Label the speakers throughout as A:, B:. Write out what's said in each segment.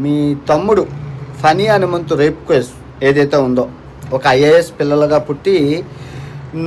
A: మీ తమ్ముడు funny Hanumanthu rape case ఏదైతే ఉందో, ఒక ఐఏఎస్ పిల్లలుగా పుట్టి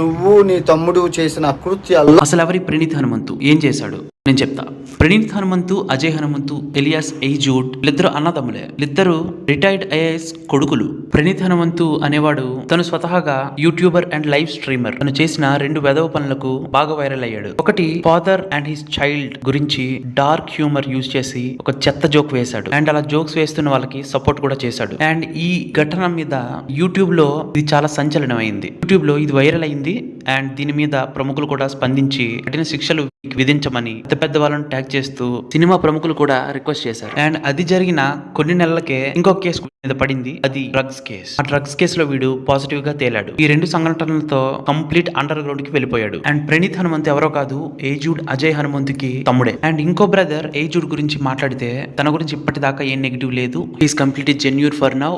A: నువ్వు నీ తమ్ముడు చేసిన అకృత్యాల్లో
B: అసలు ఎవరి ప్రణీత్ హనుమంతు ఏం చేశాడు నేను చెప్తా. ప్రణీత్ హనుమంతు, అజయ్ హనుమంతు ఎలియాస్ ఎయిజూడ్ వీళ్ళిద్దరు అన్నదమ్ములే. వీళ్ళిద్దరు రిటైర్డ్ ఐఏఎస్ కొడుకులు. ప్రణీత్ హనుమంతు అనేవాడు తను స్వతహాగా యూట్యూబర్ అండ్ లైవ్ స్ట్రీమర్. తను చేసిన 2 వెధవ పనులకు బాగా వైరల్ అయ్యాడు. ఒకటి ఫాదర్ అండ్ హిస్ చైల్డ్ గురించి డార్క్ హ్యూమర్ యూజ్ చేసి ఒక చెత్త జోక్ వేశాడు. అండ్ అలా జోక్స్ వేస్తున్న వాళ్ళకి సపోర్ట్ కూడా చేశాడు. అండ్ ఈ ఘటన మీద యూట్యూబ్ లో ఇది చాలా సంచలనమైంది. యూట్యూబ్ లో ఇది వైరల్ అయింది. అండ్ దీని మీద ప్రముఖులు కూడా స్పందించి కఠిన శిక్షలు విధించమని పెద్ద వాళ్ళని ట్యాగ్ చేస్తూ సినిమా ప్రముఖులు కూడా రిక్వెస్ట్ చేశారు. అండ్ అది జరిగిన కొన్ని నెలలకే ఇంకొక కేసు మీద పడింది. అది డ్రగ్స్ కేసు. ఆ డ్రగ్స్ కేసులో వీడు పాజిటివ్ గా తేలాడు. ఈ 2 సంఘటనలతో కంప్లీట్ అండర్ గ్రౌండ్ కి వెళ్ళిపోయాడు. అండ్ ప్రణీత్ హనుమంత్ ఎవరో కాదు, ఎయిజూడ్ అజయ్ హనుమంతుకి తమ్ముడే. అండ్ ఇంకో బ్రదర్ ఎయిజూడ్ గురించి మాట్లాడితే తన గురించి ఇప్పటిదాకా ఏం నెగిటివ్ లేదు. Is completely genuine for now.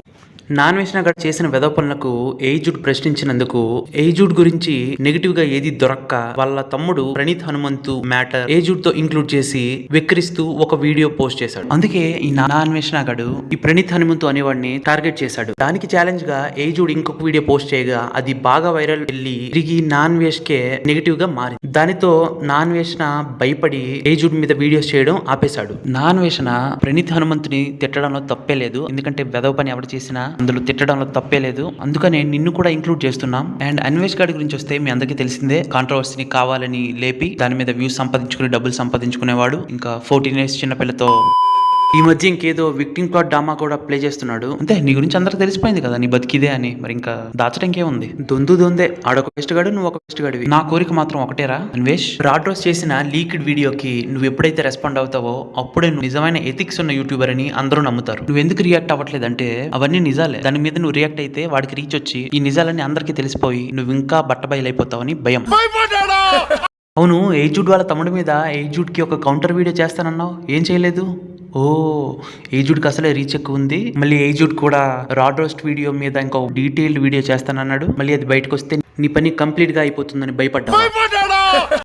B: నాన్ వేసినగడ్ చేసిన వెధవ పనులకు ఎయిజూడ్ ప్రశ్నించినందుకు ఎయిజూడ్ గురించి నెగిటివ్ గా ఏది దొరక్క వాళ్ళ తమ్ముడు ప్రణీత్ హనుమంతు మ్యాటర్ ఎయిజూడ్ తో ఇంక్లూడ్ చేసి వెక్కిరిస్తూ ఒక వీడియో పోస్ట్ చేశాడు. అందుకే ఈ నాన్ వేసినగడు ఈ ప్రణీత్ హనుమంతు అనేవాడిని టార్గెట్ చేశాడు. దానికి ఛాలెంజ్ గా ఎయిజూడ్ ఇంకొక వీడియో పోస్ట్ చేయగా అది బాగా వైరల్ వెళ్ళి తిరిగి నాన్ వేష్ కే నెగిటివ్ గా మారింది. దానితో నాన్ వేషణ భయపడి ఎయిజూడ్ మీద వీడియోస్ చేయడం ఆపేశాడు. నాన్ వేషణ ప్రణీత్ హనుమంతుని తిట్టడంలో తప్పే లేదు. ఎందుకంటే వెధవ పని ఎవరు చేసినా అందులో తిట్టడంలో తప్పే లేదు. అందుకనే నిన్ను కూడా ఇంక్లూడ్ చేస్తున్నాం. అండ్ అన్వేష్ గారి గురించి వస్తే మీ అందరికీ తెలిసిందే, కాంట్రవర్సీని కావాలని లేపి దాని మీద వ్యూస్ సంపాదించుకుని డబ్బులు సంపాదించుకునేవాడు. ఇంకా 14 years చిన్నపిల్లతో ఈ మధ్య ఇంకేదో విక్టిమ్ ప్లాట్ డ్రామా కూడా ప్లే చేస్తున్నాడు. అంతే, నీ గురించి అందరికి తెలిసిపోయింది కదా నీ బతికిదే అని. మరి ఇంకా దాచడానికి ఉంది? దొందే ఆడొక బెస్ట్ గాడు, నువ్వు ఒక బెస్ట్ గాడివి. నా కోరిక మాత్రం ఒకటేరా అన్వేష్, రాడ్ రోస్ చేసిన లీక్డ్ వీడియోకి నువ్వు ఎప్పుడైతే రెస్పాండ్ అవుతావో అప్పుడే నువ్వు నిజమైన ఎథిక్స్ ఉన్న యూట్యూబర్ అని అందరూ నమ్ముతారు. నువ్వు ఎందుకు రియాక్ట్ అవ్వట్లేదు అంటే అవన్నీ నిజాలే. దాని మీద నువ్వు రియాక్ట్ అయితే వాడికి రీచ్ వచ్చి ఈ నిజాలన్నీ అందరికీ తెలిసిపోయి నువ్వు ఇంకా బట్టబయలైపోతావని భయం. అవును, ఎయిజూడ్ వాళ్ళ తమ్ముడి మీద ఎయిజూడ్ కి ఒక కౌంటర్ వీడియో చేస్తానన్నావు, ఏం చేయలేదు? ఓ, ఎయిజూడ్కి అసలే రీచ్ ఎక్కువ ఉంది. మళ్ళీ ఎయిజూడ్ కూడా రాడ్ రోస్ట్ వీడియో మీద ఇంకో డీటెయిల్డ్ వీడియో చేస్తానన్నాడు. మళ్ళీ అది బయటకు వస్తే నీ పని కంప్లీట్ గా అయిపోతుందని భయపడ్డా.